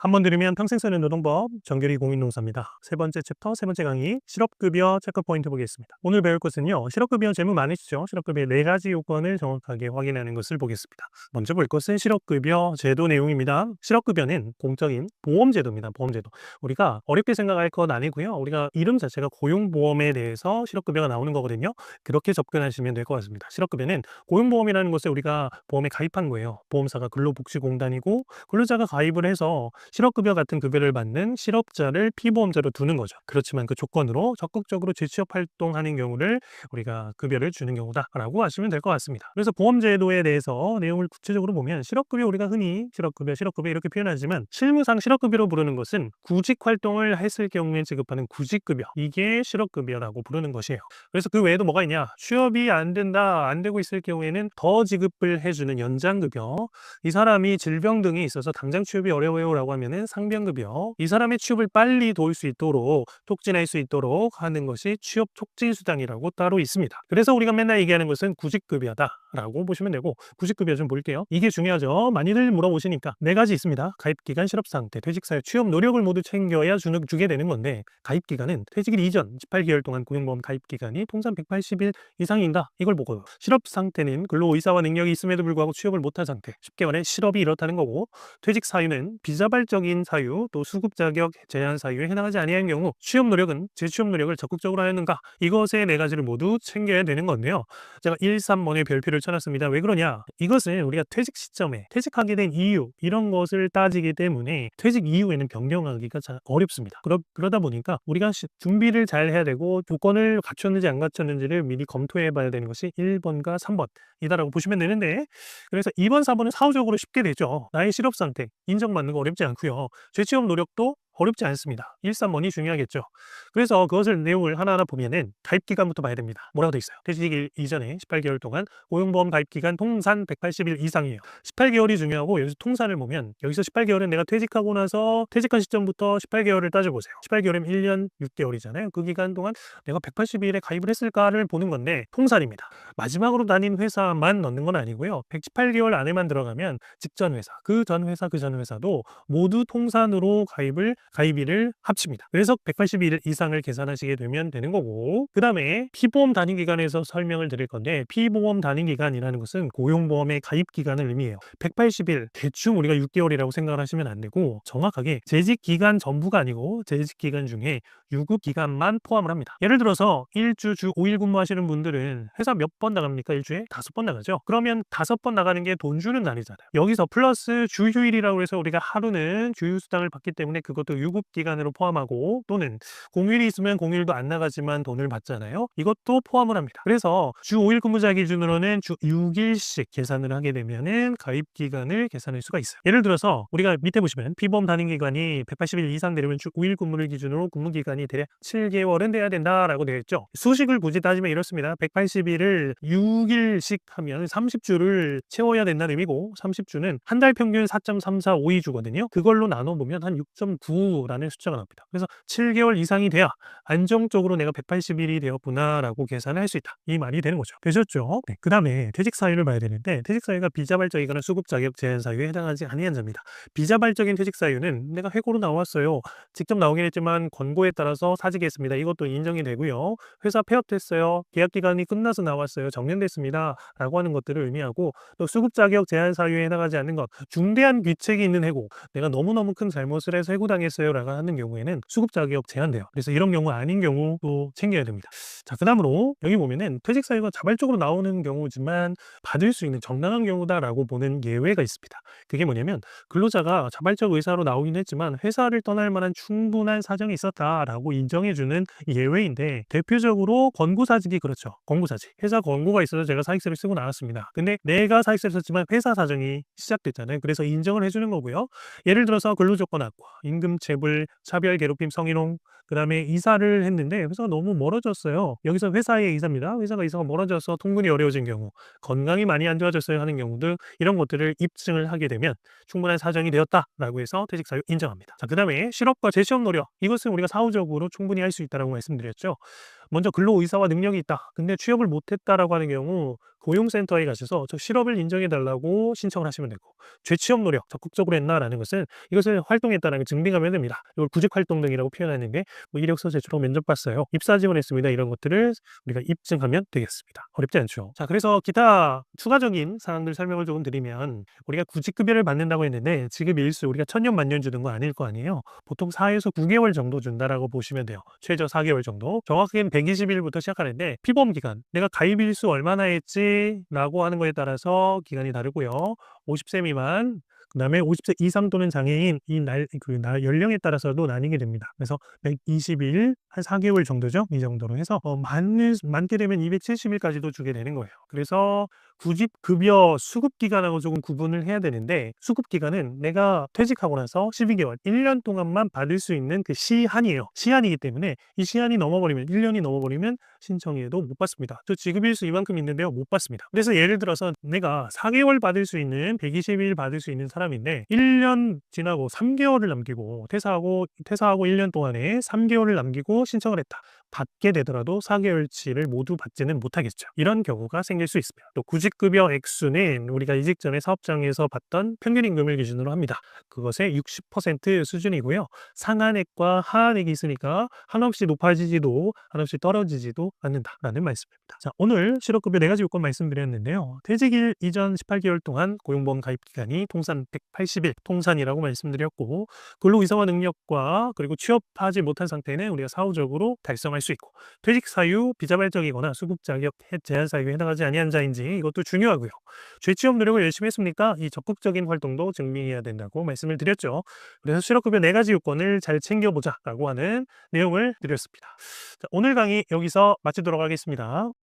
한번 들으면 평생 쓰는 노동법, 정규리 공인노사입니다. 세 번째 챕터, 세 번째 강의, 실업급여 체크포인트 보겠습니다. 오늘 배울 것은요, 실업급여 질문 많으시죠? 실업급여의 4가지 요건을 정확하게 확인하는 것을 보겠습니다. 먼저 볼 것은 실업급여 제도 내용입니다. 실업급여는 공적인 보험제도입니다. 보험제도. 우리가 어렵게 생각할 건 아니고요. 우리가 이름 자체가 고용보험에 대해서 실업급여가 나오는 거거든요. 그렇게 접근하시면 될 것 같습니다. 실업급여는 고용보험이라는 것에 우리가 보험에 가입한 거예요. 보험사가 근로복지공단이고 근로자가 가입을 해서 실업급여 같은 급여를 받는 실업자를 피보험자로 두는 거죠. 그렇지만 그 조건으로 적극적으로 재취업 활동하는 경우를 우리가 급여를 주는 경우다라고 하시면 될 것 같습니다. 그래서 보험제도에 대해서 내용을 구체적으로 보면 실업급여 우리가 흔히 실업급여 이렇게 표현하지만 실무상 실업급여로 부르는 것은 구직 활동을 했을 경우에 지급하는 구직급여, 이게 실업급여라고 부르는 것이에요. 그래서 그 외에도 뭐가 있냐? 취업이 안 된다, 안 되고 있을 경우에는 더 지급을 해주는 연장급여, 이 사람이 질병 등이 있어서 당장 취업이 어려워요라고 하면은 상병급여, 이 사람의 취업을 빨리 도울 수 있도록 촉진할 수 있도록 하는 것이 취업 촉진 수당이라고 따로 있습니다. 그래서 우리가 맨날 얘기하는 것은 구직급여다라고 보시면 되고, 구직급여 좀 볼게요. 이게 중요하죠. 많이들 물어보시니까 4가지 있습니다. 가입기간, 실업상태, 퇴직사유, 취업 노력을 모두 챙겨야 주게 되는 건데, 가입기간은 퇴직일 이전 18개월 동안 고용보험 가입기간이 통상 180일 이상인가, 이걸 보고요. 실업상태는 근로의사와 능력이 있음에도 불구하고 취업을 못한 상태, 쉽게 말해 실업이 이렇다는 거고, 퇴직 사유는 비자발적인 사유, 또 수급 자격 제한 사유에 해당하지 아니한 경우, 취업 노력은 재취업 노력을 적극적으로 하였는가, 이것의 4가지를 모두 챙겨야 되는 건데요. 제가 1, 3번에 별표를 쳐놨습니다. 왜 그러냐? 이것은 우리가 퇴직 시점에 퇴직하게 된 이유, 이런 것을 따지기 때문에 퇴직 이후에는 변경하기가 잘 어렵습니다. 그러다 보니까 우리가 준비를 잘 해야 되고, 조건을 갖췄는지 안 갖췄는지를 미리 검토해 봐야 되는 것이 1번과 3번이다라고 보시면 되는데, 그래서 2번, 4번은 사후적으로 쉽게 되죠. 나의 실업 상태 인정받는 거 어렵지 않고요. 재취업 노력도 어렵지 않습니다. 1, 3번이 중요하겠죠. 그래서 그것을 내용을 하나하나 보면은 가입기간부터 봐야 됩니다. 뭐라고 돼 있어요? 퇴직일 이전에 18개월 동안 고용보험 가입기간 통산 180일 이상이에요. 18개월이 중요하고, 여기서 통산을 보면 여기서 18개월은 내가 퇴직하고 나서 퇴직한 시점부터 18개월을 따져보세요. 18개월이면 1년 6개월이잖아요. 그 기간 동안 내가 180일에 가입을 했을까를 보는 건데, 통산입니다. 마지막으로 다닌 회사만 넣는 건 아니고요. 118개월 안에만 들어가면 직전 회사, 그 전 회사도 모두 통산으로 가입일을 합칩니다. 그래서 180일 이상을 계산하시게 되면 되는 거고, 그 다음에 피보험 단위기간에서 설명을 드릴 건데, 피보험 단위기간이라는 것은 고용보험의 가입기간을 의미해요. 180일, 대충 우리가 6개월이라고 생각을 하시면 안 되고, 정확하게 재직기간 전부가 아니고 재직기간 중에 유급기간만 포함을 합니다. 예를 들어서 일주 주 5일 근무하시는 분들은 회사 몇 번 나갑니까? 일주에 5번 나가죠. 그러면 5번 나가는 게 돈 주는 날이잖아요. 여기서 플러스 주휴일이라고 해서 우리가 하루는 주휴수당을 받기 때문에 그것도 유급기간으로 포함하고, 또는 공휴일이 있으면 공휴일도 안 나가지만 돈을 받잖아요. 이것도 포함을 합니다. 그래서 주 5일 근무자 기준으로는 주 6일씩 계산을 하게 되면은 가입기간을 계산할 수가 있어요. 예를 들어서 우리가 밑에 보시면 피보험 단위기간이 180일 이상 되려면 주 5일 근무를 기준으로 근무기간이 대략 7개월은 돼야 된다라고 되어 있죠. 수식을 굳이 따지면 이렇습니다. 180일을 6일씩 하면 30주를 채워야 된다는 의미고, 30주는 한 달 평균 4.345이 주거든요. 그걸로 나눠보면 한 6.9라는 숫자가 나옵니다. 그래서 7개월 이상이 돼야 안정적으로 내가 180일이 되었구나 라고 계산을 할 수 있다, 이 말이 되는 거죠. 되셨죠? 네. 그 다음에 퇴직 사유를 봐야 되는데, 퇴직 사유가 비자발적이거나 수급 자격 제한 사유에 해당하지 아니한 자입니다. 비자발적인 퇴직 사유는 내가 해고로 나왔어요, 직접 나오긴 했지만 권고에 따라서 사직했습니다, 이것도 인정이 되고요. 회사 폐업됐어요, 계약 기간이 끝나서 나왔어요, 정년됐습니다 라고 하는 것들을 의미하고, 또 수급 자격 제한 사유에 해당하지 않는 것, 중대한 귀책이 있는 해고, 내가 너무너무 큰 잘못을 해서 해고당했어요 라고 하는 경우에는 수급 자격 제한돼요. 그래서 이런 경우 아닌 경우도 챙겨야 됩니다. 자, 그 다음으로 여기 보면은 퇴직 사유가 자발적으로 나오는 경우지만 받을 수 있는 정당한 경우다라고 보는 예외가 있습니다. 그게 뭐냐면, 근로자가 자발적 의사로 나오긴 했지만 회사를 떠날 만한 충분한 사정이 있었다라고 인정해주는 예외인데, 대표적으로 권고사직이 그렇죠. 권고사직, 회사 권고가 있어서 제가 사익세를 쓰고 나왔습니다. 근데 내가 사익세를 썼지만 회사 사정이 시작됐잖아요. 그래서 인정을 해주는 거고요. 예를 들어서 근로조건 악화, 임금 체불, 차별 괴롭힘, 성희롱, 그 다음에 이사를 했는데 회사가 너무 멀어졌어요. 여기서 회사의 이사입니다. 회사가 이사가 멀어져서 통근이 어려워진 경우, 건강이 많이 안 좋아졌어요 하는 경우 등 이런 것들을 입증을 하게 되면 충분한 사정이 되었다라고 해서 퇴직 사유 인정합니다. 자, 그 다음에 실업과 재취업 노력, 이것은 우리가 사후적으로 충분히 할 수 있다고 말씀드렸죠. 먼저 근로의사와 능력이 있다, 근데 취업을 못했다라고 하는 경우, 고용센터에 가셔서 저 실업을 인정해 달라고 신청을 하시면 되고, 재취업 노력 적극적으로 했나라는 것은 이것을 활동했다는 걸 증빙하면 됩니다. 이걸 구직 활동 등이라고 표현하는데 뭐 이력서 제출하고 면접 봤어요, 입사 지원했습니다, 이런 것들을 우리가 입증하면 되겠습니다. 어렵지 않죠. 자, 그래서 기타 추가적인 사항들 설명을 조금 드리면, 우리가 구직급여를 받는다고 했는데 지급 일수 우리가 천년 만년 주는 거 아닐 거 아니에요. 보통 4에서 9개월 정도 준다라고 보시면 돼요. 최저 4개월 정도. 정확하게는 120일부터 시작하는데 피보험 기간, 내가 가입 일수 얼마나 했지라고 하는 거에 따라서 기간이 다르고요. 50세 미만, 그다음에 50세 이상 또는 장애인 연령에 따라서도 나뉘게 됩니다. 그래서 120일 한 4개월 정도죠. 이 정도로 해서 많게 되면 270일까지도 주게 되는 거예요. 그래서 구직 급여 수급 기간하고 조금 구분을 해야 되는데, 수급 기간은 내가 퇴직하고 나서 12개월, 1년 동안만 받을 수 있는 그 시한이에요. 시한이기 때문에 이 시한이 넘어버리면, 1년이 넘어버리면 신청해도 못 받습니다. 저 지급일수 이만큼 있는데요, 못 받습니다. 그래서 예를 들어서 내가 4개월 받을 수 있는, 120일 받을 수 있는 사람인데 1년 지나고 3개월을 남기고 퇴사하고 1년 동안에 3개월을 남기고 신청을 했다. 받게 되더라도 4개월치를 모두 받지는 못하겠죠. 이런 경우가 생길 수 있습니다. 또 구직급여 액수는 우리가 이직 전에 사업장에서 받던 평균임금을 기준으로 합니다. 그것의 60% 수준이고요. 상한액과 하한액이 있으니까 한없이 높아지지도 한없이 떨어지지도 않는다라는 말씀입니다. 자, 오늘 실업급여 4가지 요건 말씀드렸는데요. 퇴직일 이전 18개월 동안 고용보험 가입 기간이 통산 180일, 통산이라고 말씀드렸고, 근로의사와 능력과 그리고 취업하지 못한 상태는 우리가 사후적으로 달성할 수 있고, 퇴직 사유 비자발적이거나 수급 자격 제한 사유에 해당하지 아니한 자인지 이것도 중요하고요. 재취업 노력을 열심히 했습니까? 이 적극적인 활동도 증명해야 된다고 말씀을 드렸죠. 그래서 실업급여 4가지 요건을 잘 챙겨보자라고 하는 내용을 드렸습니다. 자, 오늘 강의 여기서 마치도록 하겠습니다.